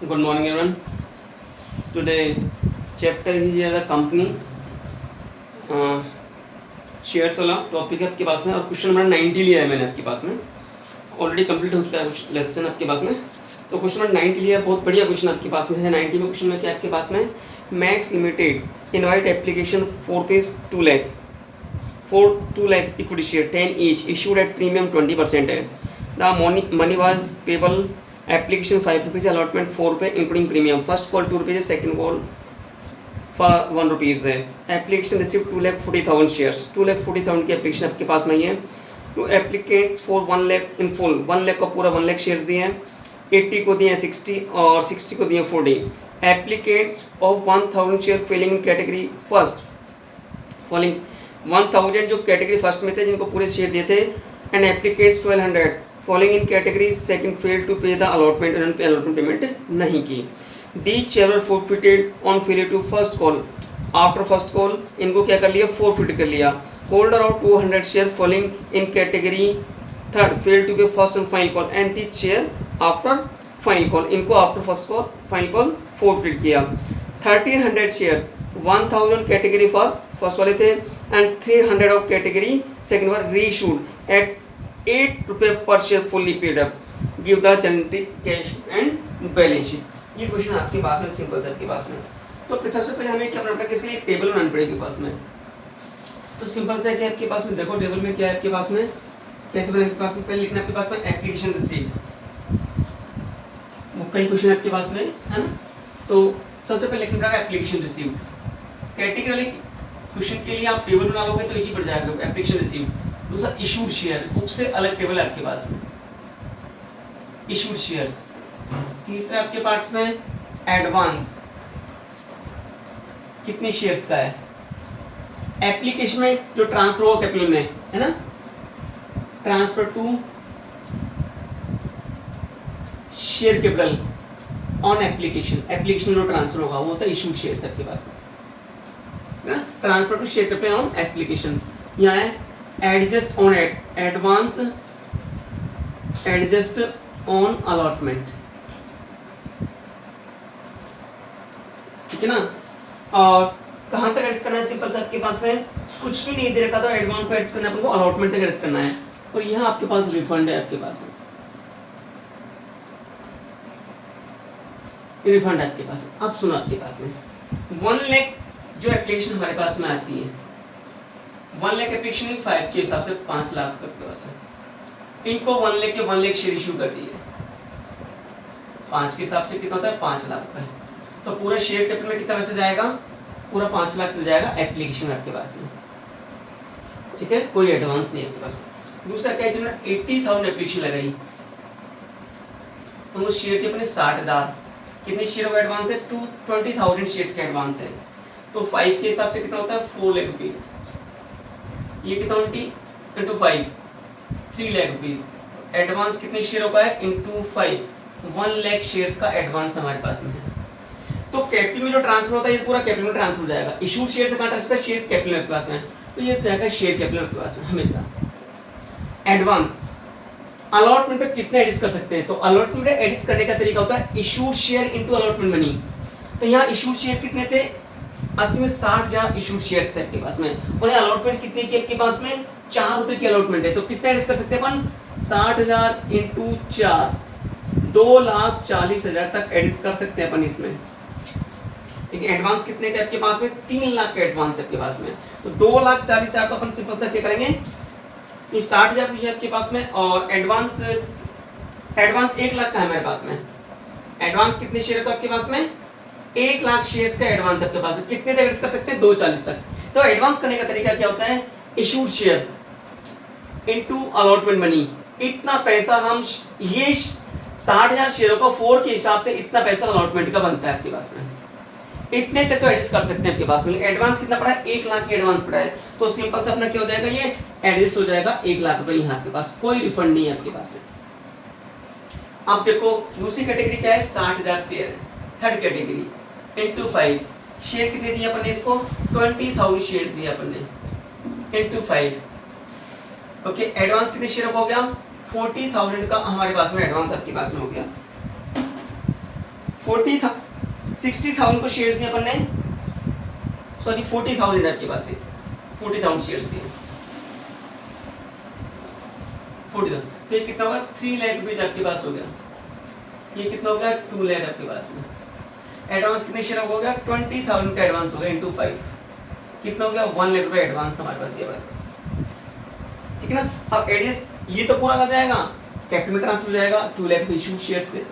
Good morning, everyone. Today, chapter is here the company shares वाला topic है आपके पास में और क्वेश्चन नंबर 90 लिया है मैंने आपके पास में. ऑलरेडी कंप्लीट हो चुका है लेसन आपके पास में. तो क्वेश्चन नंबर 90 लिया, बहुत बढ़िया क्वेश्चन आपके पास में है. 90 में क्वेश्चन में क्या आपके पास में, Max limited invite application for rupees 2 lakh for 2 lakh equity share 10 each issued at premium 20% है. The money was payable application 5 rupees, allotment 4 रुपये including premium. First call 2 rupees, second call 1 rupees है. Application receive 2,40,000 shares. 2,40,000 की application आपके पास में ही है. Two applicants for 1 lakh in full. 1 lakh का पूरा 1 लाख शेयर्स दिए हैं. 80 को दिए हैं 60 और 60 को दिए 40. Applicants of 1,000 share feeling in category first. Falling 1,000 जो कैटेगरी फर्स्ट में थे जिनको पूरे शेयर दिए थे. And applicants 1,200 falling in category second fail to pay the allotment. उन्होंने अलॉटमेंट पेमेंट नहीं की. These share were forfeited on failure to first call. After first call इनको क्या कर लिया, forfeit कर लिया. Holder of 200 share falling in category third failed to pay first and final call and this share after final call. इनको after first call final call forfeit किया. 1,300 shares 1,000 category first वाले थे and 300 of category second were reissued at 8 रुपये per share fully paid up. Give the generic cash and balance sheet. ये question आपके पास में simple sir के पास में. तो सबसे पहले हमें क्या बनाना पड़ेगा, इसके लिए टेबल बनानी पड़ेगी के पास में. तो सिंपल सा क्या आपके पास में, देखो टेबल में क्या है आपके पास में, कैसे बनाने के पास में, पहले लिखना आपके पास में एप्लीकेशन रिसीव. वो कई क्वेश्चन आपके पास में है ना. तो सबसे पहले लिखना पड़ेगा एप्लीकेशन रिसीव. कैटेगरी क्वेश्चन के लिए आप टेबल बना लोगे तो एक ही पड़ जाएगा एप्लीकेशन रिसीव. दूसरा इशूड शेयर, उससे अलग टेबल है आपके पास में इशूड शेयर्स. तीसरा आपके पास में एडवांस कितने शेयर्स का है. एप्लीकेशन में जो ट्रांसफर हुआ कैपिटल में है ना, transfer to share capital on application. Application जो ट्रांसफर होगा वो होता है इशू शेयर्स आपके पास में है ना. Transfer to share capital on application. यहाँ है adjust on advance, adjust on allotment, ठीक है ना. और कहाँ तक एडजस्ट करना है, सिंपल सा आपके पास में कुछ भी नहीं दे रखा तो एडवांस पे एडजस्ट करना है अपन को, अलॉटमेंट तक एडजस्ट करना है. और यहाँ आपके पास रिफंड है आपके पास में, रिफंड है आपके पास में. अब सुनो आपके पास में 1 लाख जो एप्लीकेशन हमारे पास में आती है, 1 लाख एप्लीकेशन 5 के हिसाब से 5 लाख आपके पास है. इनको 1 लाख के 1 लाख शेयर इशू कर दिए. 5 के हिसाब से कितना होता है, 5 लाख रुपए. तो पूरा शेयर कैपिटल में कितना पैसे जाएगा, पूरा 5 लाख चल जाएगा एप्लीकेशन आपके पास में, ठीक है. कोई एडवांस नहीं है आपके पास. दूसरा क्या है, जिन्होंने 80,000 एप्लीकेशन लगाई तो वो शेयर के अपने 60,000. कितने शेयर का एडवांस है, 20,000 शेयर्स का एडवांस है. तो 5 के हिसाब से कितना होता है, 4 लाख रुपीज. ये कितना 20 × 5 3 लाख रुपीज. एडवांस कितने शेयरों का है, × 5 1 लाख शेयर्स का एडवांस हमारे पास में है. तो कैपिटल में जो ट्रांसफर होता है ये पूरा कैपिटल में ट्रांसफर हो जाएगा. इशूड शेयर से कहां ट्रांसफर है, शेयर कैपिटल में पास में, तो ये जाएगा शेयर कैपिटल के पास में हमेशा. एडवांस अलॉटमेंट पे कितने एडिट कर सकते हैं, तो अलॉटमेंट पे एडिट करने का तरीका होता है issued share into allotment money. तो यहाँ इशूड शेयर कितने थे, 80 में 60,000 इशूड शेयर्स थे आपके पास में. और अलॉटमेंट कितने की आपके पास में, 4 रुपए की अलॉटमेंट है. तो कितने एडिट कर सकते हैं अपन, 60,000 × 4 2,40,000 तक एडिट कर सकते हैं अपन इसमें. ठीक है. एडवांस कितने के आपके पास में, 3 लाख का एडवांस आपके पास में. तो 2,40,000 तो अपन सिंपल सा क्या करेंगे, ये 60,000 तो आपके पास में. और एडवांस 1 लाख का है हमारे पास में. एडवांस कितने शेयर का आपके पास में, 1 लाख शेयर्स का एडवांस आपके पास में. कितने तक एडवांस कर सकते हैं, 2,40 तक. तो एडवांस करने का तरीका क्या होता है, issued share into allotment money. इतना पैसा हम ये 60,000 शेयरों का 4 के हिसाब से इतना पैसा अलॉटमेंट का बनता है आपके पास में. इतने तक तो एडजस्ट कर सकते हैं आपके पास में. एडवांस कितना पड़ा है, 1 लाख की एडवांस पड़ा है. तो सिंपल से अपना क्या हो जाएगा, ये एडजस्ट हो जाएगा 1 लाख रुपए. यहाँ आपके पास कोई रिफंड नहीं है आपके पास में. अब देखो दूसरी कैटेगरी क्या है, 60,000 शेयर है. थर्ड कैटेगरी × 5 शेयर कितने दिए अपन ने इसको, 20,000 शेयर्स दिए अपन ने × 5. ओके. एडवांस कितने शेयर हो गया, 40,000 का हमारे पास में एडवांस आपके पास में हो गया. 60,000 को शेयर्स दिए अपन ने, सॉरी 40,000 आपके पास है, 40,000 शेयर्स दिए, 40,000, तो ये कितना होगा 3 लाख रुपीज आपके पास हो गया। ये कितना हो गया 2 लाख आपके पास में। एडवांस कितने शेयर हो गया 20,000 का एडवांस हो गया इंटू 5, कितना हो गया 1 लाख रुपए एडवांस हमारे पास, ये हमारे पास, ठीक है ना। अब एडजस्ट ये तो पूरा कर जाएगा, कैपिटल में ट्रांसफर हो जाएगा 2 लाख इशू शेयर से,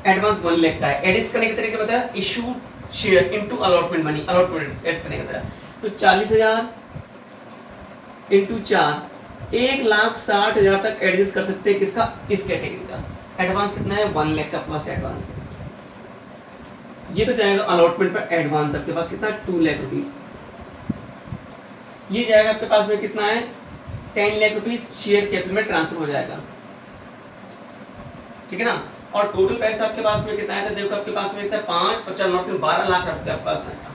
एडवांस 1 लाख का है। एडजस्ट करने के तरीके बताया, issue share into allotment money, allotment एड्स करने का तरह, तो 40,000 इनटू 4, 1,60,000 तक एडजस्ट कर सकते हैं किसका, इस कैटेगरी का। एडवांस कितना है 1 लाख का प्लस एडवांस है, ये तो जाएगा अलॉटमेंट पर एडवांस आपके पास कितना 2 लाख रुपीस। ये जाएगा आपके पास में कितना है 10 लाख रुपीस शेयर कैपिटल में ट्रांसफर हो जाएगा, ठीक है ना। और टोटल पैसा आपके पास में कितना है, तो देखो आपके पास में कितना 5 और 4 9 12 लाख रुपए आपके पास आएगा,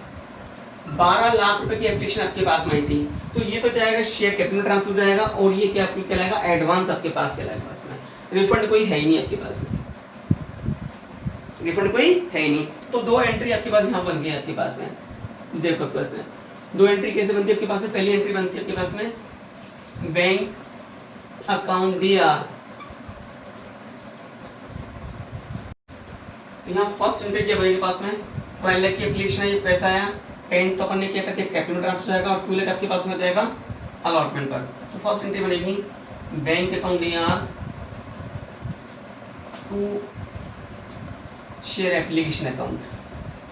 12 लाख रुपए की एप्लीकेशन आपके पास में आई थी, तो ये तो जाएगा शेयर कैपिटल में ट्रांसफर हो जाएगा, और ये क्या कहलाएगा एडवांस आपके पास कहलाएगा, पास में रिफंड कोई है ही नहीं आपके पास में, रिफंड कोई है ही नहीं। तो 2 एंट्री आपके पास यहाँ बन गई आपके पास में, देखो आपके पास में 2 एंट्री कैसे बनती है आपके पास में। पहली एंट्री बनती है आपके पास में बैंक अकाउंट DR, यहाँ फर्स्ट एंट्री क्या बनेगी पास में 12 लाख की एप्लीकेशन है, ये पैसा आया 10 तो अपन ने क्या करके कैपिटल में ट्रांसफर जाएगा, और 2 लाख आपके पास में जाएगा अलॉटमेंट पर। तो फर्स्ट एंट्री बनेगी bank account DR to share application account,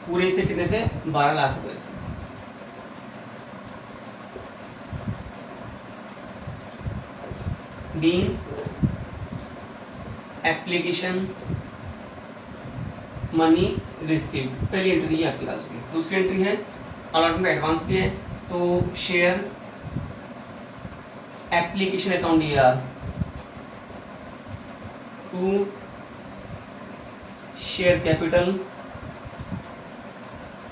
पूरे से कितने से 12 लाख रुपए से। बीइंग एप्लीकेशन मनी रिसीव, पहली एंट्री दी आपके पास होगी। दूसरी एंट्री है अलॉटमेंट एडवांस भी है, तो share application account DR to share capital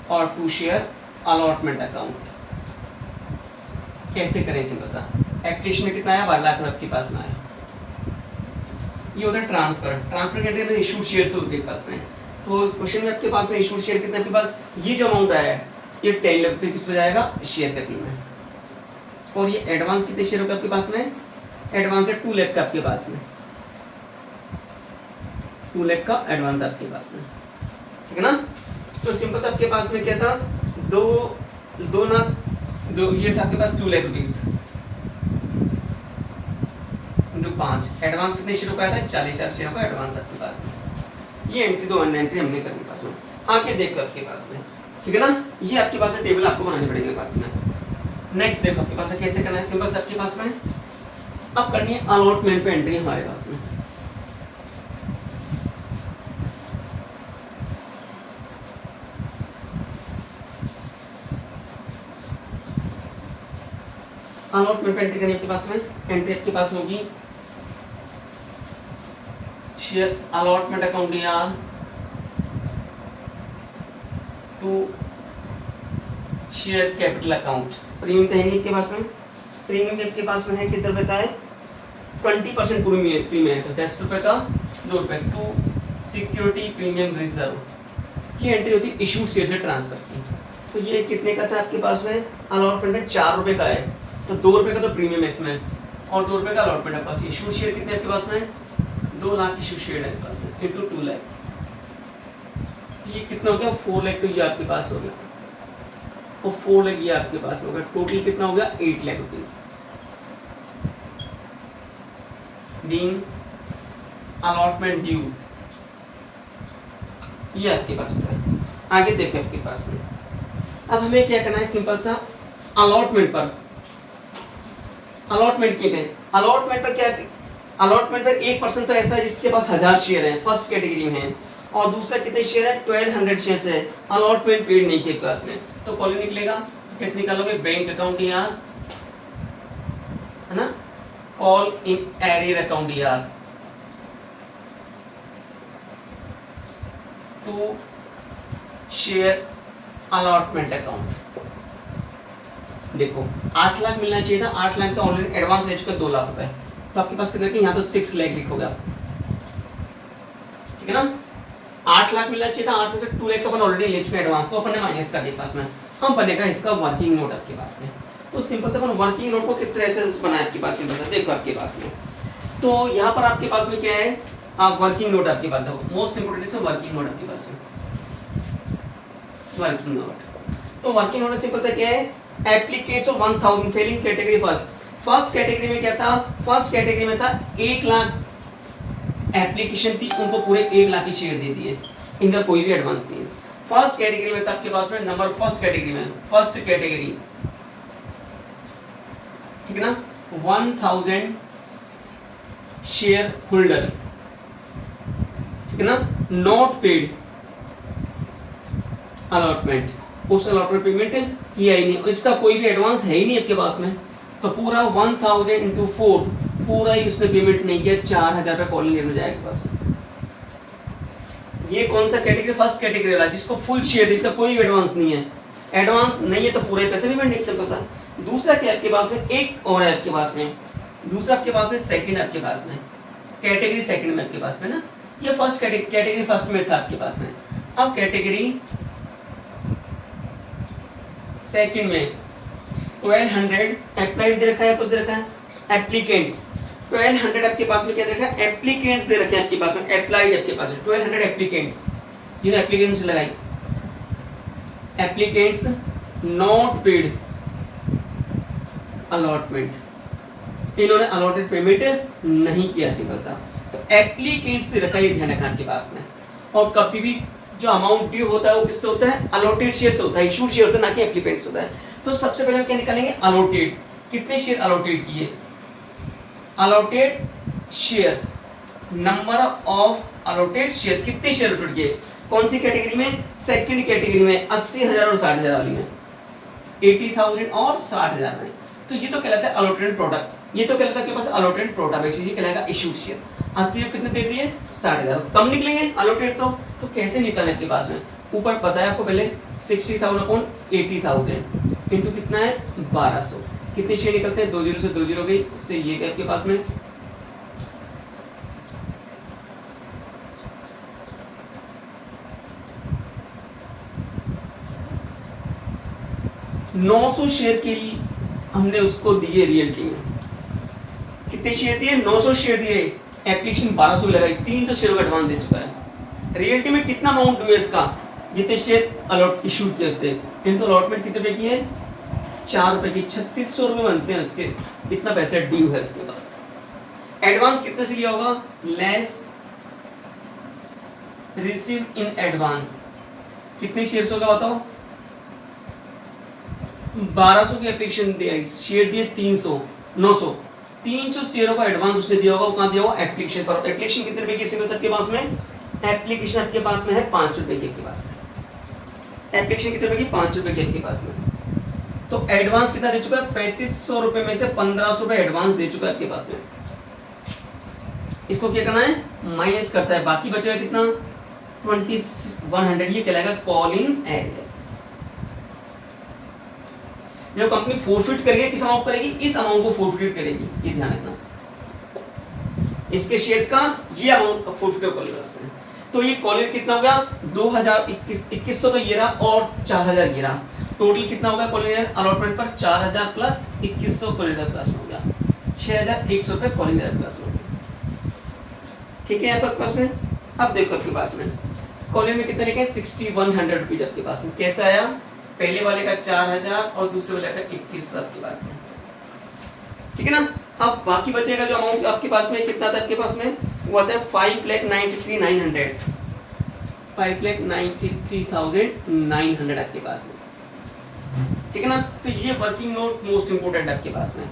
और टू शेयर अलॉटमेंट अकाउंट। कैसे करें सिंपल सा, एप्लीकेशन में कितना आया 12 लाख आपके पास में आया, ये होता है ट्रांसफर, ट्रांसफर की एंट्री में इशूड शेयर से होती है पास में। तो क्वेश्चन में आपके पास में इशूड शेयर कितने आपके पास, ये जो अमाउंट आया है ये 10 लाख रुपए किस पे जाएगा शेयर कैपिटल में, और ये एडवांस कितने शेयर होगा आपके पास में, एडवांस है 2 लाख का आपके पास में, 2 लाख का एडवांस आपके पास में, ठीक है ना। तो सिंपल से आपके पास में क्या था दो ये था आपके पास 2 लाख रुपीस इंटू 5, एडवांस कितने शेयरों का आया था 40,000 शेयरों का एडवांस आपके पास में। ये एंट्री 2 एंट्री हमने करनी पास में, आगे देखो आपके पास में, ठीक है ना। ये आपके पास है टेबल आपको बनानी पड़ेगी पास में। नेक्स्ट देखो आपके पास है कैसे करना है, सिंपल से आपके पास में अब करनी है अलॉटमेंट पे एंट्री हमारे पास में। अलॉटमेंट पे एंट्री करनी आपके पास में, एंट्री आपके पास होगी share allotment account DR to share capital account. Premium तो है नहीं आपके पास में, प्रीमियम आपके पास में है कितने रुपए का है 20% प्रीमियम है, तो 10 रुपए का 2 रुपए टू सिक्योरिटी प्रीमियम रिजर्व। ये एंट्री होती है इशूड शेयर से ट्रांसफर की। तो ये कितने का था आपके पास में, अलॉटमेंट में 4 रुपए का है, तो 2 रुपए का तो प्रीमियम है इसमें, और 2 रुपए का अलॉटमेंट है पास। इशूड शेयर कितने आपके पास में 2 लाख इशू शेयर है पास में इंटू 2 लाख, ये कितना हो गया 4 लाख, तो ये आपके पास हो गया, और 4 लाख ये आपके पास में हो गया, टोटल कितना हो गया 8 lakh rupees. Being allotment due, ये आपके पास होता है। आगे देखो आपके पास में, अब हमें क्या करना है सिंपल सा अलॉटमेंट पर, अलॉटमेंट के पे, अलॉटमेंट पर क्या, अलॉटमेंट पर 1% तो ऐसा है जिसके पास 1000 शेयर है, फर्स्ट कैटेगरी में है, और दूसरा कितने शेयर है 1200 शेयर है, अलॉटमेंट पेड नहीं के पास में, तो कॉलम निकलेगा, कैसे निकालोगे बैंक अकाउंट DR है ना, call in arrear account DR to share allotment account. देखो 8 लाख मिलना चाहिए था, 8 लाख से ऑलरेडी एडवांस ले चुके 2 लाख रुपए, तो आपके पास कितने, यहाँ तो 6 लाख लिखोगे आप, ठीक है ना। 8 लाख मिलना चाहिए था, 8 में से 2 लाख तो अपन ऑलरेडी ले चुके हैं एडवांस, तो अपन ने माइनस कर दिया पास में। हम बनेगा इसका वर्किंग नोट आपके पास में। तो सिंपल से अपन वर्किंग नोट को किस तरह से बनाए आपके पास, सिंपल सा देखो आपके पास में। तो यहाँ पर आपके पास में क्या है, वर्किंग नोट आपके पास है, मोस्ट इंपोर्टेंट है वर्किंग नोट आपके पास में, वर्किंग नोट। तो वर्किंग नोट सिंपल सा क्या है, applicants of 1000 failing category first category में क्या था, फर्स्ट कैटेगरी में था 1 लाख एप्लीकेशन थी, उनको पूरे 1 लाख की शेयर दे दिए, इनका कोई भी एडवांस नहीं है। फर्स्ट कैटेगरी में था आपके पास में नंबर, फर्स्ट कैटेगरी में, फर्स्ट कैटेगरी, ठीक है ना, 1000 शेयर होल्डर, ठीक है ना, नॉट पेड अलॉटमेंट, उस अलॉटमेंट पेमेंट किया ही नहीं, इसका कोई भी एडवांस है ही नहीं आपके पास में, तो पूरा 1000 इंटू 4 पूरा ही उसने पेमेंट नहीं किया, 4000 रुपये कॉलिंग रेट हो जाएगा बस। ये कौन सा कैटेगरी, फर्स्ट कैटेगरी वाला जिसको फुल शेयर, जिसका कोई एडवांस नहीं है, एडवांस नहीं है तो पूरे पैसे भी पेमेंट, सिंपल सा। दूसरा क्या आपके पास में, एक और है आपके पास में, दूसरा आपके पास में सेकंड आपके पास में, कैटेगरी सेकंड में आपके पास में ना, ये फर्स्ट कैटेगरी फर्स्ट में था आपके पास में, अब कैटेगरी सेकंड में 1200 अप्लाइड दे रखा है, कुछ दे रखा है एप्लीकेंट्स, 1200 आपके पास में क्या दे रखा है, एप्लीकेंट्स दे रखे हैं आपके पास में, अप्लाइड आपके पास है 1200 एप्लीकेंट्स, ये एप्लीकेंट्स लगाई, एप्लीकेंट्स नॉट पेड अलॉटमेंट, इन्होंने अलॉटेड पेमेंट नहीं किया, सिंपल सा। तो एप्लीकेंट्स दे रखा है, ये ध्यान रखना आपके पास में। और कभी भी जो अमाउंट ड्यू होता है वो किससे होता है, अलॉटेड शेयर से होता है, इशूड शेयर से, ना कि एप्लीकेंट्स होता है। तो सबसे पहले हम क्या निकालेंगे, अलॉटेड, कितने शेयर अलॉटेड किए, allotted shares, number of allotted share, कितने शेयर अलॉटेड किए, कौन सी कैटेगरी में, सेकंड कैटेगरी में, 80,000 और 60,000 वाली में, 80,000 और 60,000 में। तो ये तो कहलाता है अलॉटेड प्रोडक्ट, ये तो कहलाता है आपके पास अलॉटेड प्रोडक्ट, बेसिकली कहलाएगा इशूड शेयर। 80 कितने दे दिए, 60,000, कम निकलेंगे अलॉटेड तो कैसे निकलने आपके पास में, ऊपर पता है आपको पहले 60,000 अपॉन 80,000 इंटू कितना है 1200, कितने शेयर निकलते हैं, 2 0 से 2 0 गई, इससे ये क्या आपके पास में 900 शेयर के लिए हमने उसको दिए, रियल्टी में कितने शेयर दिए, 900 शेयर दिए, एप्लीकेशन 1200 लगाई, 300 शेयर का एडवांस दे चुका है। रियल्टी में कितना अमाउंट ड्यू है इसका, जितने शेयर अलॉट इशूड किए उससे इनटू अलॉटमेंट कितने रुपए की है, 4 रुपए की, 3600 रुपए बनते हैं उसके, कितना पैसा ड्यू है उसके पास। एडवांस कितने से लिया होगा, लेस रिसीव इन एडवांस, कितने शेयर्स होगा बताओ, 1200 की एप्लीकेशन दिया, शेयर दिए 300, 900, 300 शेयरों का एडवांस उसने दिया होगा, वो कहाँ दिया होगा, एप्लीकेशन पर। एप्लीकेशन कितने रुपए की सिंपल सबके पास में, एप्लीकेशन आपके पास में है 5 रुपए की, आपके पास में एप्लीकेशन कितने रुपए की, 5 रुपए की आपके पास में। तो एडवांस कितना दे चुका है, 3500 रुपए में से 1500 रुपए एडवांस दे चुका है आपके पास में। इसको क्या करना है, माइनस करता है, बाकी बचेगा कितना 2100, ये कहलाएगा कॉलिंग एरिया। जब कंपनी फोरफिट करेगी, किस अमाउंट करेगी, इस अमाउंट को फोरफिट करेगी, ये ध्यान रखना, इसके शेयर्स का ये अमाउंट का फोरफिट कॉलिंग। तो ये कॉलिंग कितना हो गया, 2100 तो ये रहा और 4000 ये रहा, टोटल कितना होगा कॉलिंग अलॉटमेंट पर, 4000 प्लस 2100 कॉलिंग प्लस हो गया 6100 रुपए कॉलिंग प्लस हो गया, ठीक है आपके पास में। अब देखो आपके पास में कॉलिंग में कितने लिखे, 6100 रुपीज आपके पास में। कैसा आया, पहले वाले का 4000 और दूसरे वाले का 2100 आपके पास में, ठीक है ना। अब बाकी बचेगा जो अमाउंट आपके पास में, कितना था आपके पास में, वो आता है 5,93,900, 5,93,900 आपके पास में, ठीक है ना। तो ये वर्किंग नोट मोस्ट इंपोर्टेंट आपके पास में,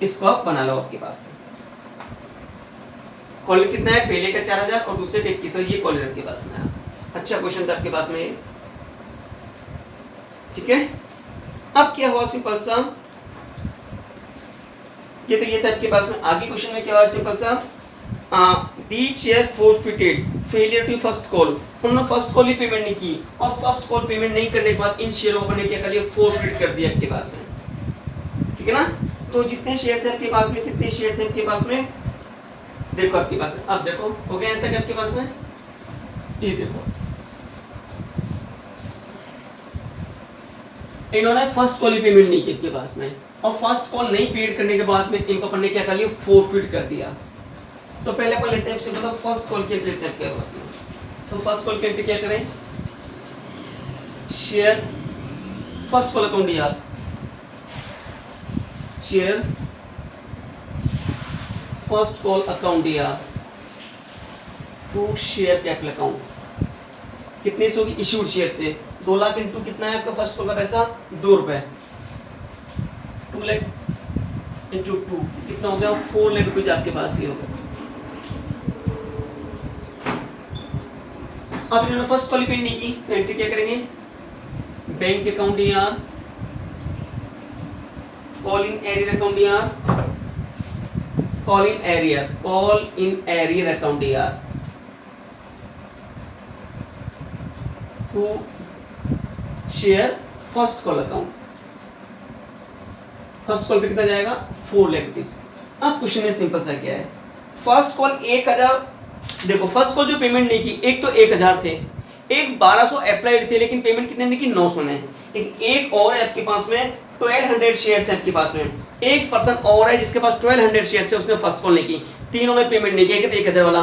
इसको आप बना लो आपके पास में। कॉलम कितना है, पहले का 4000 और दूसरे का 2100, ये कॉलम आपके पास में। अच्छा क्वेश्चन था आपके पास में, ठीक है। अब क्या हुआ सिंपल सा, ये तो ये था आपके पास में। आगे क्वेश्चन में क्या हुआ सिंपल सा, the share forfeited, failure to first call, उन्होंने फर्स्ट कॉल ही पेमेंट नहीं की, और फर्स्ट कॉल पेमेंट नहीं करने के बाद इन शेयरों को ने क्या कर लिया, फोरफिट कर दिया आपके पास में, ठीक है ना। तो जितने शेयर थे आपके पास में, कितने शेयर थे आपके पास में, देखो आपके पास, अब देखो हो गया यहाँ तक आपके पास में, ये देखो इन्होंने फर्स्ट कॉल ही पेमेंट नहीं की आपके पास में, और फर्स्ट कॉल नहीं पेड करने के बाद में इनको अपन ने क्या कर लिया, फोरफिट कर दिया। तो पहले अपन लेते हैं आपसे मतलब फर्स्ट कॉल की लेते हैं आपके पास में। तो फर्स्ट कॉल के एंट्री क्या करें, शेयर फर्स्ट कॉल अकाउंट यार, शेयर फर्स्ट कॉल अकाउंट यार टू शेयर कैपिटल अकाउंट। कितने से होगी, इश्यूड शेयर से 2 लाख इंटू कितना है आपका फर्स्ट कॉल का पैसा, 2 रुपए, 2 लाख इंटू 2 कितना हो गया, 4 लाख रुपए आपके पास ही होगा। अब इन्होंने फर्स्ट कॉल पे नहीं की तो एंट्री क्या करेंगे, बैंक अकाउंट यार, कॉल इन एरियर अकाउंट यार, कॉल इन एरियर अकाउंट यार to share first call account. First call पे कितना जाएगा, 4 लाख रुपीज। अब क्वेश्चन में सिंपल सा क्या है, फर्स्ट कॉल 1000, देखो फर्स्ट कॉल जो पेमेंट नहीं की, एक तो 1000 थे, एक 1200 अप्लाइड थे, लेकिन पेमेंट कितने ने की, 900 ने। एक और है आपके पास में 1200 शेयर्स है आपके पास में, एक पर्सन और है जिसके पास 1200 शेयर्स है, उसने फर्स्ट कॉल नहीं की, तीनों ने पेमेंट नहीं किया, 1000 वाला।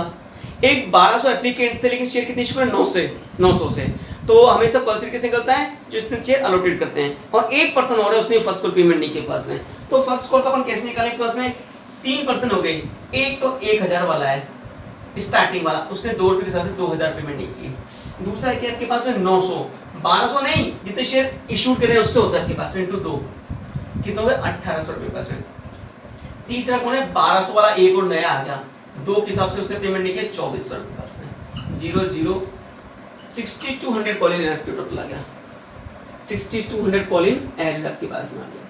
एक 1200 एप्लीकेंट्स थे, लेकिन शेयर कितनी इशू करें, 900 से। तो हमेशा कॉल शेयर किससे निकलता है, जो इसने शेयर अलॉटेड करते हैं, और एक पर्सन और है उसने फर्स्ट कॉल पेमेंट नहीं किया पास में। तो फर्स्ट कॉल का अपन कैसे निकालें, पास में 3 पर्सन हो गए, एक तो 1000 वाला है स्टार्टिंग वाला, उसने 2 रुपए के हिसाब से 2000 पेमेंट नहीं की। दूसरा है कि आपके पास में 900, 1200 नहीं, जितने शेयर इशू कर रहे हैं उससे होता है आपके पास में, इंटू 2 कितना हो गया, 1800 रुपए पास में। तीसरा कौन है, 1200 वाला, एक और नया आ गया, 2 के हिसाब से उसने पेमेंट नहीं किया, 2400 रुपए पास में। 00 6200 कॉल इन एड टोटल आ गया, 6200 कॉल इन एड आपके पास में आ गया।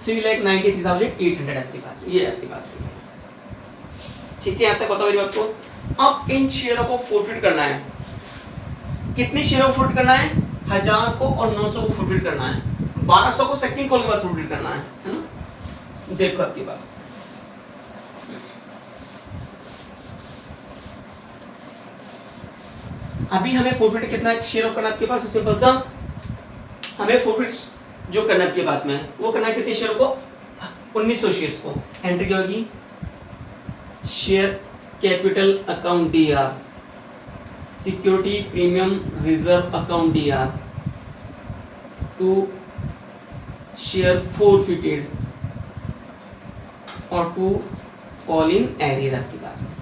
3,93,800 आपके पास, ये आपके पास में। ठीक है, यहाँ तक बताओ मेरी बात को। अब इन शेयरों को फोरफिट करना है, कितने शेयरों को फोरफिट करना है, 1000 को और 900 को फोरफिट करना है, 1200 को सेकंड कॉल के बाद फोरफिट करना है ना। देखो आपके पास अभी हमें फोरफिट कितना शेयर करना है आपके पास, सिंपल सा हमें फोरफिट जो करना है आपके पास में, वो करना है कितने शेयर को, 1900 शेयर्स को। एंट्री क्या होगी, share capital account DR, security premium reserve account DR to share forfeited और टू कॉल इन एरियर आपके पास में।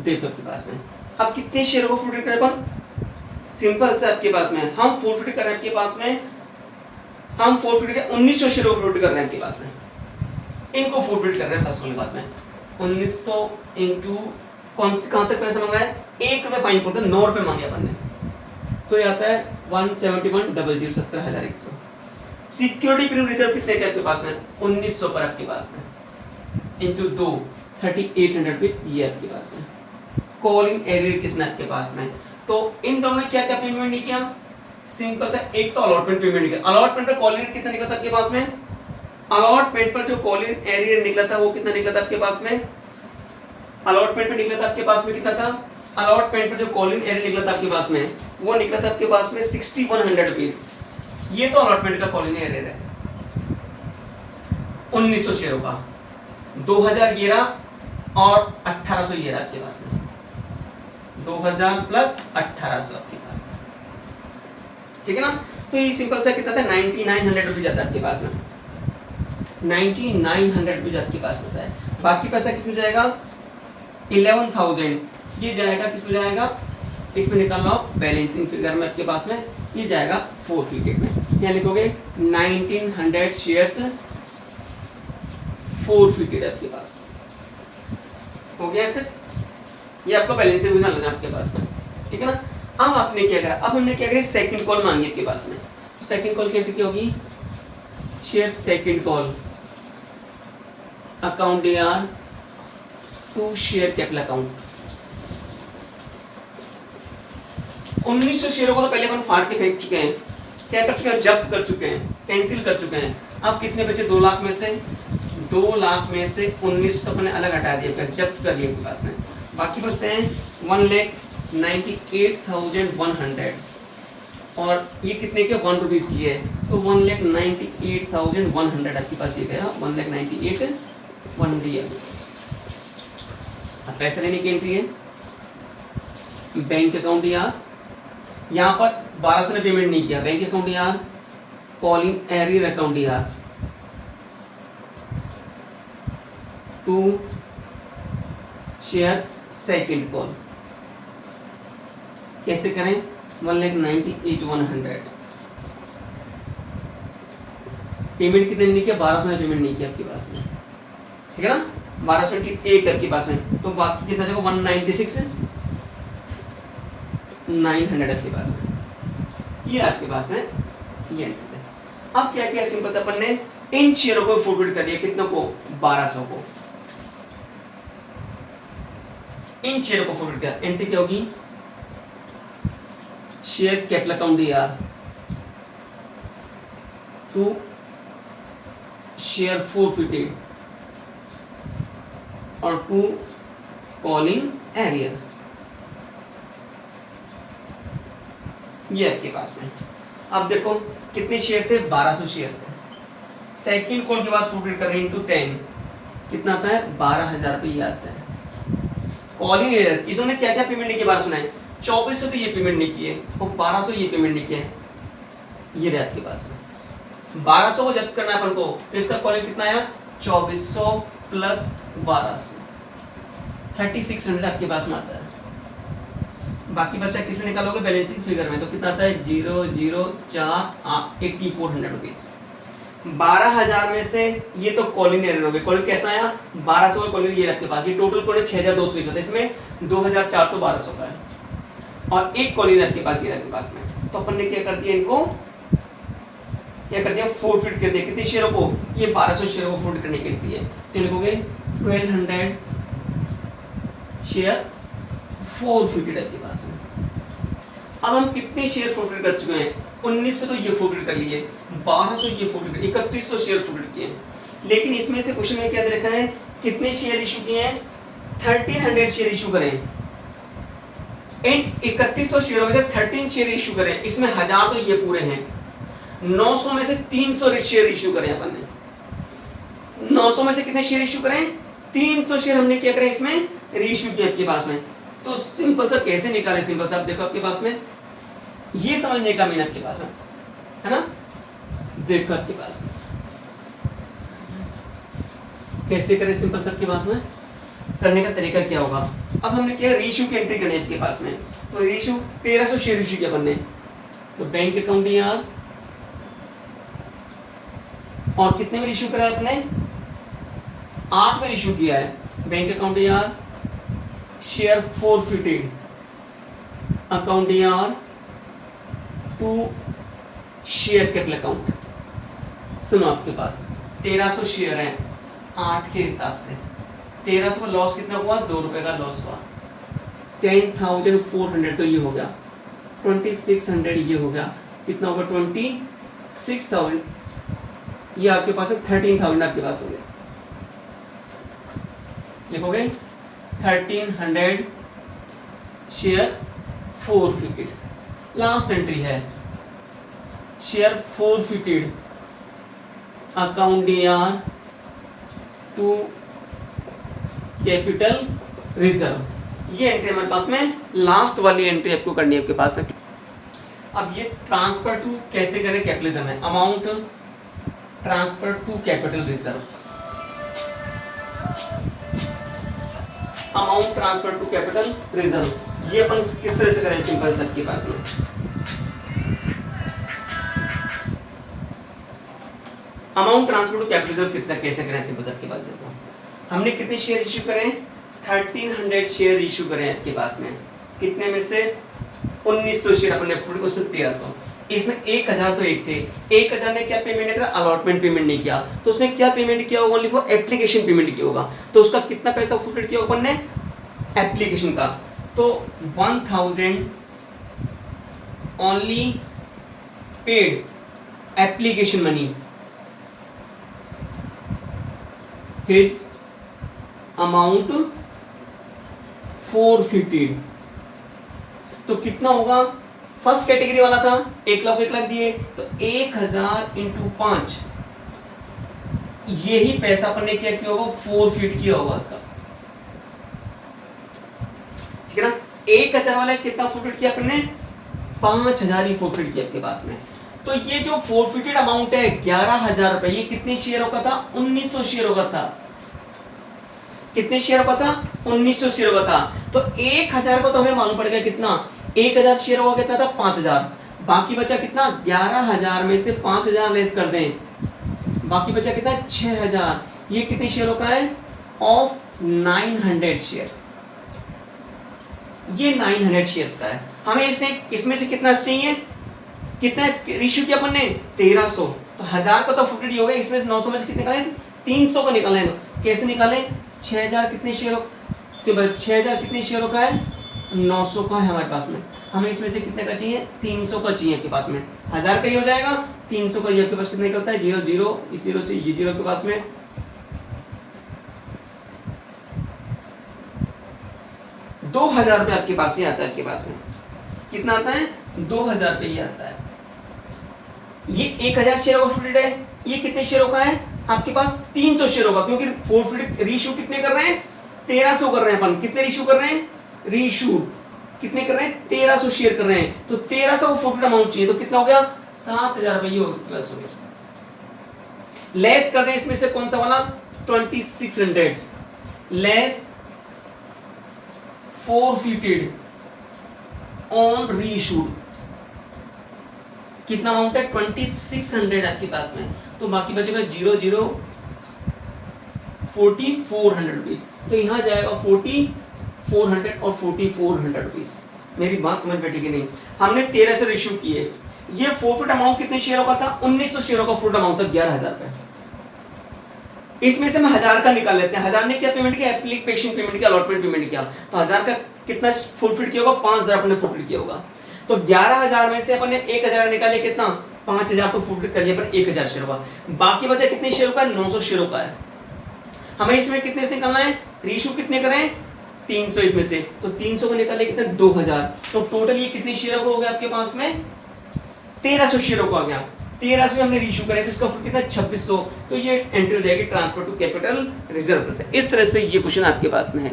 देखो आपके पास में अब कितने शेयर को फोरफिट करें अपन, सिंपल से आपके पास में हम फोरफिट कर रहे हैं आपके पास में, हम फोरफिट के 1900 शेयर को फोरफिट कर रहे हैं आपके पास में, इनको फोरफिट कर रहे हैं फर्स्ट कॉल के बाद में। 1900 इंटू कहां तक पैसा मांगा है, 1 रुपए फाइन करते 9 रुपए मांगे अपन ने, तो ये आता है 171,000 17,100। सिक्योरिटी प्रीमियम रिजर्व कितने के आपके पास में, 1900 पर आपके पास में, इंटू 2 3800 रुपीज ये आपके पास में। कॉल इन एरियर कितना आपके पास में, तो इन दोनों ने क्या क्या पेमेंट नहीं किया, सिंपल सा एक तो अलॉटमेंट पेमेंट नहीं किया, अलॉटमेंट पर कॉल इन कितना निकला था आपके पास में, अलॉटमेंट पर जो कॉल इन एरियर निकला था वो कितना निकला था आपके पास में, अलॉटमेंट पे निकला था आपके पास में कितना था, अलॉटमेंट पर जो कॉल इन एरियर निकला था आपके पास में वो निकला था आपके पास में 6100 रुपीज। ये तो अलॉटमेंट का कॉल इन एरियर है 1900 शेयरों का, 2000 ये रहा और 1800 ये रहा आपके पास में, 2000 प्लस 1800 आपके पास में, ठीक है ना। तो ये सिंपल सा कितना था 9900 रुपीज आता है आपके पास में, 9900 रुपीज आपके पास होता है। बाकी पैसा किसमें जाएगा, 11,000 ये जाएगा किसमें जाएगा, इसमें निकालना हो बैलेंसिंग फिगर में आपके पास में, ये जाएगा फोरफिटेड में, यहाँ लिखोगे 1900 शेयर्स फोरफिटेड आपके पास हो गया तक, ये आपका बैलेंसिंग फिगर निकालना आपके पास में, ठीक है ना। अब आपने क्या करा, अब हमने क्या करा, सेकंड कॉल मांगी आपके पास में, सेकंड कॉल की एंट्री क्या होगी, share second call account DR to share capital account. 1900 शेयरों को तो पहले अपन फाड़ के फेंक चुके हैं, क्या कर चुके हैं, जब्त कर चुके हैं, कैंसिल कर चुके हैं। अब कितने बचे, 2 लाख में से 2 लाख में से 19 तो अपने अलग हटा दिया, पैसे जब्त कर लिए आपके पास में, बाकी बचते हैं 1,98,100 और ये कितने के 1 रुपीज़ की है, तो 1,98,100 आपके पास ये गया 1,98,100। अब पैसे लेने की एंट्री है बैंक अकाउंट यार, यहाँ पर 1200 ने पेमेंट नहीं किया, बैंक अकाउंट यार, कॉलिंग एरियर अकाउंट यार, टू शेयर सेकंड कॉल, कैसे करें, 1,98,100 पेमेंट कितने नहीं किया, 1200 ने पेमेंट नहीं किया आपके पास में, ठीक है ना, 1200 की एक आपके पास में, तो बाकी कितना जाएगा 196,900 आपके पास में, ये आपके पास में ये एंट्री है। अब क्या किया सिंपल सा अपन ने इन शेयरों को फॉरवर्ड कर दिया, कितनों को, 1200 को, इन शेयरों को फॉरवर्ड किया, एंट्री क्या होगी, शेयर कैपिटल अकाउंट यार, टू शेयर फॉरफिटेड और टू कॉलिंग एरियर, ये आपके पास में। अब देखो कितने शेयर थे, 1200 शेयर थे, सेकंड कॉल के बाद फॉरवर्ड कर रहे हैं इनटू 10, कितना आता है, 12,000 रुपये आता है। कॉलिंग एरियर, इसने क्या क्या पेमेंट नहीं किया, 1200 ने, 2400 तो ये पेमेंट नहीं किए और 1200 ये पेमेंट नहीं किए, ये रहे आपके पास में। 1200 को जब्त करना है अपन को, तो इसका कॉलिंग कितना आया, 2400 प्लस 1200, 3600 आपके पास में आता है। बाकी बचा किसमें निकालोगे, बैलेंसिंग फिगर में, तो कितना आता है 004,8400 रुपीज। 12,000 में से ये तो कॉलिंग एरियर हो गए, कॉलिंग कैसा आया, 1200 का कॉलिंग ये आपके पास, ये टोटल कॉलिंग 6,200 लिखा था, इसमें 2,400 1200 का है और एक कॉलिंग आपके पास ये आपके पास में, तो अपन ने क्या कर दिया, इनको क्या कर दिया, फॉरफिट कर दिया, कितने शेयरों को, ये 1200 शेयरों को फॉरफिट करने के लिए, तो लिखोगे 1200 शेयर फॉरफिटेड आपके पास में। अब हम कितने शेयर फॉरफिट कर चुके हैं, 1900 तो ये फॉरफिट कर लिए, 1200 ये फॉरफिट, 3100 शेयर फॉरफिट किए, लेकिन इसमें से क्वेश्चन में क्या दे रखा है, कितने शेयर इशू किए हैं, 1300 शेयर इशू करें, इन 3100 शेयरों में से 13 शेयर इशू करें, इसमें 1000 तो ये पूरे हैं, 900 में से 300 शेयर इशू करें अपन ने, 900 में से कितने शेयर इशू करें, 300 शेयर हमने क्या करें इसमें रीइशू किया आपके पास में। तो सिंपल सा कैसे निकाले, सिंपल सा आप देखो आपके पास में, ये समझने का मीन आपके पास में है ना, देखो आपके पास में कैसे करें, सिंपल सा आपके पास में करने का तरीका क्या होगा। अब हमने क्या रीइशू की एंट्री करनी है आपके पास में, तो रीइशू 1300 शेयर इशू किया अपन ने, तो बैंक अकाउंट यार, और कितने में इशू करा है अपने, 8 में इशू किया है, बैंक अकाउंट यार, शेयर फॉरफिटेड अकाउंट यार, टू शेयर कैपिटल अकाउंट। सुनो आपके पास 1300 शेयर हैं 8 के हिसाब से, 1300 का लॉस कितना हुआ, 2 रुपए का लॉस हुआ, 10,400 तो ये हो गया, 2600 ये हो गया, कितना होगा 26,000, ये आपके पास 13,000 आपके पास हो गया, लिखोगे 1300 शेयर फॉरफिटेड। लास्ट एंट्री है शेयर फॉरफिटेड अकाउंट यार, टू कैपिटल रिजर्व, ये एंट्री हमारे पास में लास्ट वाली एंट्री आपको करनी है आपके पास में। अब ये ट्रांसफर टू कैसे करें, कैपिटलिज्म है, amount transfer to capital reserve, amount transfer to capital reserve, ये अपन किस तरह से करें, सिंपल सबके पास में amount transfer to capital reserve कितना कैसे करें, सिंपल सबके पास देखो, हमने कितने शेयर इशू करें, 1300 शेयर इशू करें आपके पास में, कितने में से 1900 शेयर अपने उसमें 1300, इसमें 1000 तो एक थे, 1000 ने क्या पेमेंट किया, अलॉटमेंट पेमेंट नहीं किया, तो उसने क्या पेमेंट किया होगा, ओनली फॉर एप्लीकेशन पेमेंट किया होगा, तो उसका कितना पैसा फॉरवर्ड किया अपन ने एप्लीकेशन का, तो 1000 only paid application money, his amount forfeited. तो कितना होगा, फर्स्ट कैटेगरी वाला था 1 लाख दिए, तो 1000 इंटू 5, यही पैसा अपन ने क्या किया होगा, फोरफिट किया होगा इसका, ठीक है ना। 1000 वाला कितना फोरफिट किया अपन ने, 5000 ही फोरफिट किया आपके पास में। तो ये जो फोरफिटेड अमाउंट है 11,000 रुपए, ये कितने शेयरों का था, 1900 शेयरों का था। कितने शेयर का था, 1900 शेयर का था। तो 1000 को तो हमें मालूम पड़ गया कितना, 1000 शेयर हुआ कितना था, 5000। बाकी बचा कितना, 11000 में से 5000 लेस कर दें, बाकी बचा कितना, 6000। ये कितने शेयरों का है, ऑफ 900 शेयर्स, ये 900 शेयर्स का है। हमें इसमें से कितना चाहिए, कितना इश्यू किया अपन ने, 1300। तो 1000 का तो फुटेड हो गया, इसमें से 900 में से कितने निकाले, 300 को निकाले। कैसे निकाले, 6000 कितने शेयरों से, 6000 कितने शेयरों का है, 900 का है हमारे पास में। हमें इसमें से कितने का चाहिए, 300 का चाहिए आपके पास में। 1000 का ही हो जाएगा, 300 का ये आपके पास कितना निकलता है, 0 0, इस 0 से ये 0 के पास में 2000 रुपये आपके पास ही आता है। आपके पास में कितना आता है, 2000 रुपये ही आता है। ये 1000 शेयर फोरफिटेड है, ये कितने शेयरों का है आपके पास, 300 शेयरों का, क्योंकि फोरफिटेड रीइश्यू कितने कर रहे हैं, 1300 कर रहे हैं अपन। कितने रीइश्यू कर रहे हैं, रीइश्यू कितने कर रहे हैं, 1300 शेयर कर रहे हैं। तो 1300 को फोरफिटेड अमाउंट चाहिए, तो कितना हो गया, 7000 रुपये प्लस हो गया। लेस कर दें इसमें से कौन सा वाला, 2600 लेस फोरफिटेड ऑन रीइश्यूड, कितना अमाउंट है, 2600 आपके पास में। तो बाकी बचेगा 0 0 4400 रुपीज। तो यहाँ जाएगा 4400 और 4400 रुपीज। मेरी बात समझ बैठी कि नहीं, हमने 1300 इश्यू किए। ये फोरफिट अमाउंट कितने शेयरों का था, 1900 शेयरों का फोरफिट अमाउंट था 11000 रुपए। इसमें से हम 1000 का निकाल लेते हैं। 1000 ने क्या पेमेंट किया, एप्लीकेशन पेमेंट किया, अलॉटमेंट पेमेंट किया। तो 1000 का कितना फोरफिट किया होगा, 5000 अपने फोरफिट किया होगा। तो 11000 में से अपन ने 1000 निकाले, कितना, 5000 तो फोरफिट कर लिया अपन 1000 शेयर का। बाकी बचा कितने शेयरों का, 900 शेयरों का है। हमें इसमें कितने से निकालना है, रीइश्यू कितने करें, 300 इसमें से, तो 300 को निकाले कितने, 2000। तो टोटल ये कितने शेयरों को हो गया आपके पास में, 1300 शेयरों को आ गया। 1300 हमने रीइश्यू करे तो इसका कितना, 2600। तो ये एंट्री हो जाएगी ट्रांसफर टू कैपिटल रिजर्व से। इस तरह से ये क्वेश्चन आपके पास में है।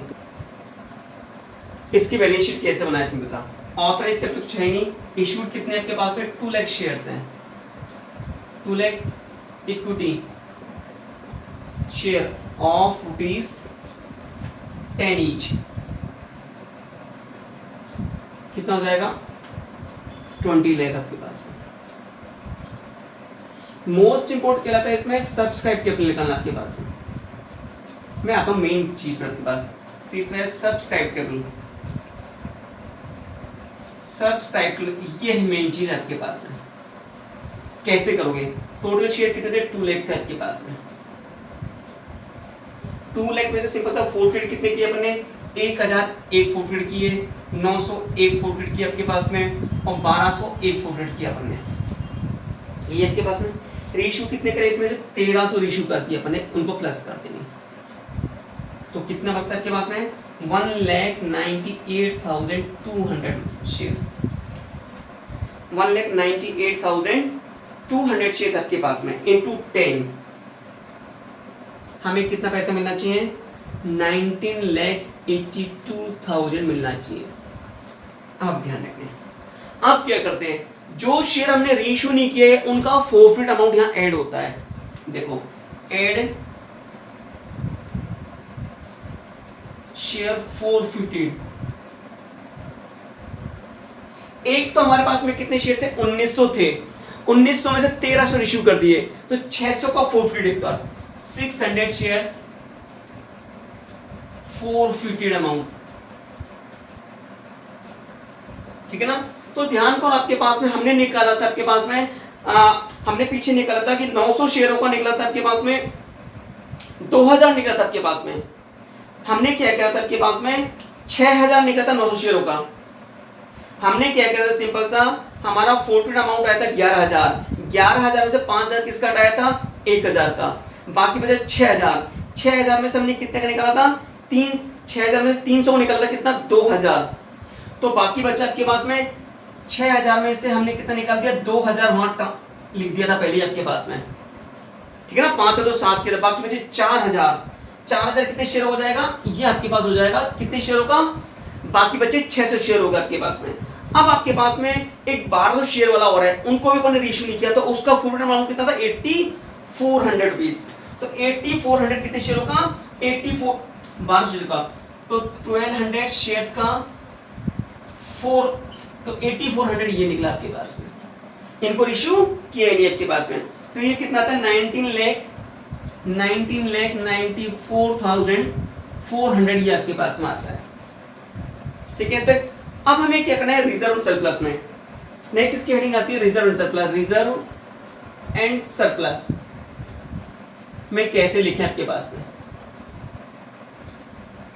इसकी बैलेंस शीट कैसे बनाए, सिंपल सा, ऑथराइज कैपिटल कुछ है नहीं, इश्यूड कितने आपके पास में, 2 लाख शेयर्स हैं, 2 lakh equity share of ₹10 each, कितना हो जाएगा, 20 लाख आपके पास में। मोस्ट इंपोर्टेंट कहलाता है इसमें सब्सक्राइब कैपिटल निकालना आपके पास में। मैं आता हूं मेन चीज पर आपके पास, तीसरा है सब्सक्राइब कैपिटल। सब्सक्राइब ये है मेन चीज आपके पास में। कैसे करोगे, टोटल शेयर कितने थे, 2 लाख थे आपके पास में। 2 लाख में से सिंपल सा फोरफिट कितने किए अपन ने, 1000 एक फोरफिट किए, 900 एक फोरफिट किया आपके पास में, और 1200 एक फोरफिट किया अपन ने। ये आपके पास में रेशियो कितने करे, इसमें से 1300 रेशियो कर दिया अपन ने, उनको प्लस कर देंगे। तो कितना बचता है आपके पास में, 1,98,200 शेयर्स, 1,98,200 शेयर्स आपके पास में इनटू 10, हमें कितना पैसा मिलना चाहिए, 19,82,000 मिलना चाहिए। अब ध्यान रखें, अब क्या करते हैं, जो शेयर हमने रीइश्यू नहीं किए हैं उनका फोरफिट अमाउंट यहां ऐड होता है। देखो, ऐड शेयर फोरफिटेड। एक तो हमारे पास में कितने शेयर थे, 1900 थे, 1900 में से 1300 इश्यू कर दिए, तो 600 का फोरफिटेड था, 600 शेयर्स फोरफिटेड अमाउंट, ठीक है ना। तो ध्यान करो, आपके पास में हमने निकाला था, आपके पास में हमने पीछे निकाला था कि 900 शेयरों का निकला था आपके पास में, 2000 निकला था आपके पास में। हमने क्या किया था आपके पास में, 6000 निकला था 900 शेयरों का। हमने क्या किया था, सिंपल सा हमारा फोरफिट अमाउंट आया था 11000, 11000 में से 5000 किसका हटाया था, 1000 का, बाकी बचा 6000। 6000 में से हमने कितने का निकाला था 6000 में से 300 को निकाला था कितना 2000, तो बाकी बचा आपके पास में 6000 में से हमने कितना निकाल दिया 2000 वहां लिख दिया था पहले आपके पास में, ठीक है ना, 5 और 2 7 के, बाकी बचे 4000 कितने शेयर हो जाएगा, ये आपके पास हो जाएगा कितने शेयर होगा, बाकी बचे 600 शेयर होगा आपके पास में। अब आपके पास में एक 1200 शेयर वाला और है, उनको भी अपन ने रेशियो नहीं किया, तो उसका फुल अमाउंट कितना था 8400 रुपीज, तो 8400 कितने शेयर होगा 84 1200 शेयर का, तो 1200 शेयर्स का 4, तो 8400 ये निकला आपके पास में, इनको रेशियो किया नहीं आपके पास में, तो ये कितना था 19,94,400 ये आपके पास में आता है, ठीक है। तो अब हमें क्या करना है रिजर्व सरप्लस में, नेक्स्ट इसकी हेडिंग आती है reserve and surplus. Reserve and surplus में कैसे लिखें आपके पास में,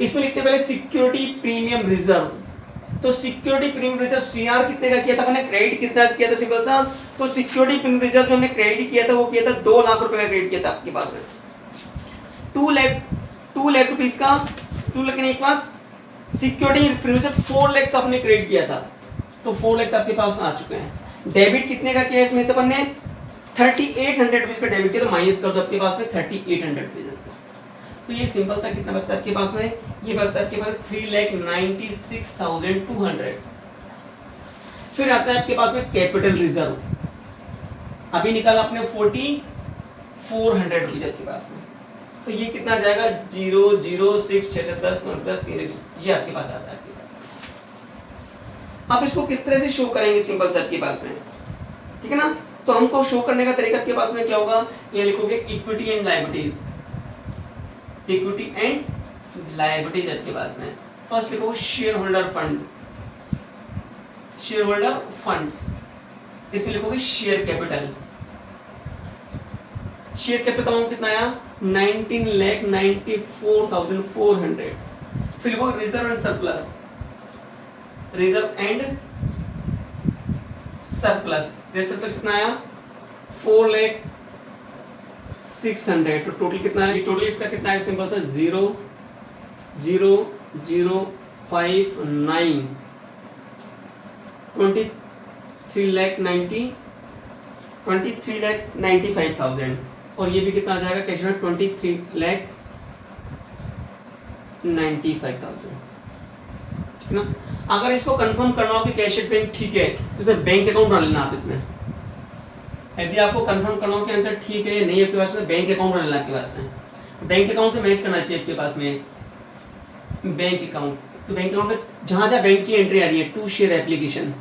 इसमें लिखते पहले सिक्योरिटी प्रीमियम रिजर्व, तो सिक्योरिटी प्रीमियम रिजर्व सीआर कितने का किया था मैंने, क्रेडिट कितना किया था सिंपल सा, तो सिक्योरिटी प्रीमियम रिजर्व जो हमने क्रेडिट किया था वो किया था 2 लाख रुपए का क्रेडिट किया था आपके पास में, 2 लाख रुपीस का, 2 लाख के पास सिक्योरिटी प्रीमियम रिजर्व 4 लाख का अपने क्रेडिट किया था, तो 4 लाख आपके पास आ चुके हैं। डेबिट कितने का किया इसमें से अपन ने 3800 रुपीस का डेबिट किया, तो माइनस कर दो आपके पास में 3800 रुपीस, तो ये सिंपल सा कितना बचता है आपके पास में, ये बचता है आपके पास 3,96,200। फिर आता है आपके पास में कैपिटल रिजर्व, अभी निकाला आपने 4400 रुपीज आपके पास में, तो ये कितना आ जाएगा 0 0 6 6 10 9 10 3, ये आपके पास आता है आपके पास। आप इसको किस तरह से शो करेंगे सिंपल सा आपके पास में, ठीक है ना, तो हमको शो करने का तरीका आपके पास में क्या होगा, ये लिखोगे equity and liabilities, equity and liabilities आपके पास में, फर्स्ट लिखोगे share holder fund, share holder funds, इसमें लिखोगे share capital, share capital amount कितना आया 19,94,400, फिर लिखोगे reserve and surplus, reserve and surplus, surplus कितना आया 4,06,000, तो टोटल कितना है, टोटल इसका कितना है सिंपल सा 0,0059 23,95,000, और ये भी कितना आ जाएगा कैश में 23,95,000, ठीक है ना। अगर इसको कंफर्म करना हो कि कैश एट बैंक ठीक है, तो इसमें बैंक अकाउंट बना लेना आप इसमें, यदि आपको कंफर्म करना हो कि आंसर ठीक है या नहीं आपके पास में, बैंक अकाउंट बना लेना आपके पास में, बैंक अकाउंट से मैच करना चाहिए आपके पास में बैंक अकाउंट, तो बैंक अकाउंट में जहां जहां बैंक की एंट्री आ रही है 2 शेयर एप्लीकेशन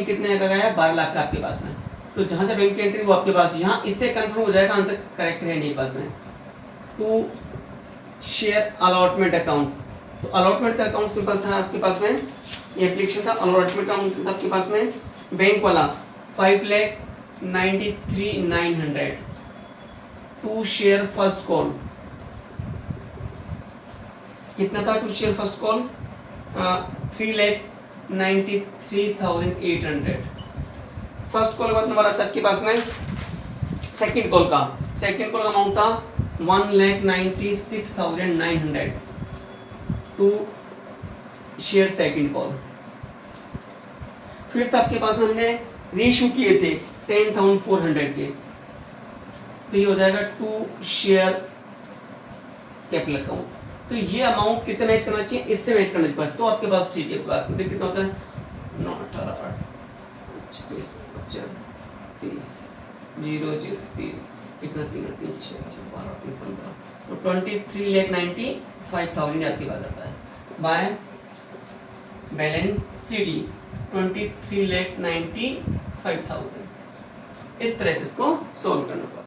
कितने का आया 12 लाख का आपके पास में, तो जहां जहां बैंक की एंट्री वो आपके पास, यहाँ इससे कंफर्म हो जाएगा आंसर करेक्ट है नहीं पास में। 2 शेयर अलॉटमेंट अकाउंट, तो अलॉटमेंट का अकाउंट सिंपल था आपके पास में, ये एप्लीकेशन था अलॉटमेंट अकाउंट आपके पास में, बैंक वाला 5,93,900, 2 शेयर फर्स्ट कॉल कितना था, 2 share first call 3,93,800, first call का नंबर आता है आपके पास में, सेकंड कॉल का अमाउंट था 1,96,900, 2 शेयर सेकंड कॉल, फिर तो आपके पास में हमने रेशू किए थे 10,400 के, तो ये हो जाएगा 2 शेयर कैपिटल अकाउंट, तो ये अमाउंट किससे मैच करना चाहिए, इससे मैच करना चाहिए, तो आपके पास ठीक है, पास में कितना होता है 9 18 8 25 30 0 0 30 कितना 3 3 6 12 15, तो 23,95,000 आपके पास आता है, बाय बैलेंस सीडी 23,95,000, इस तरह से इसको सोल्व करना होगा।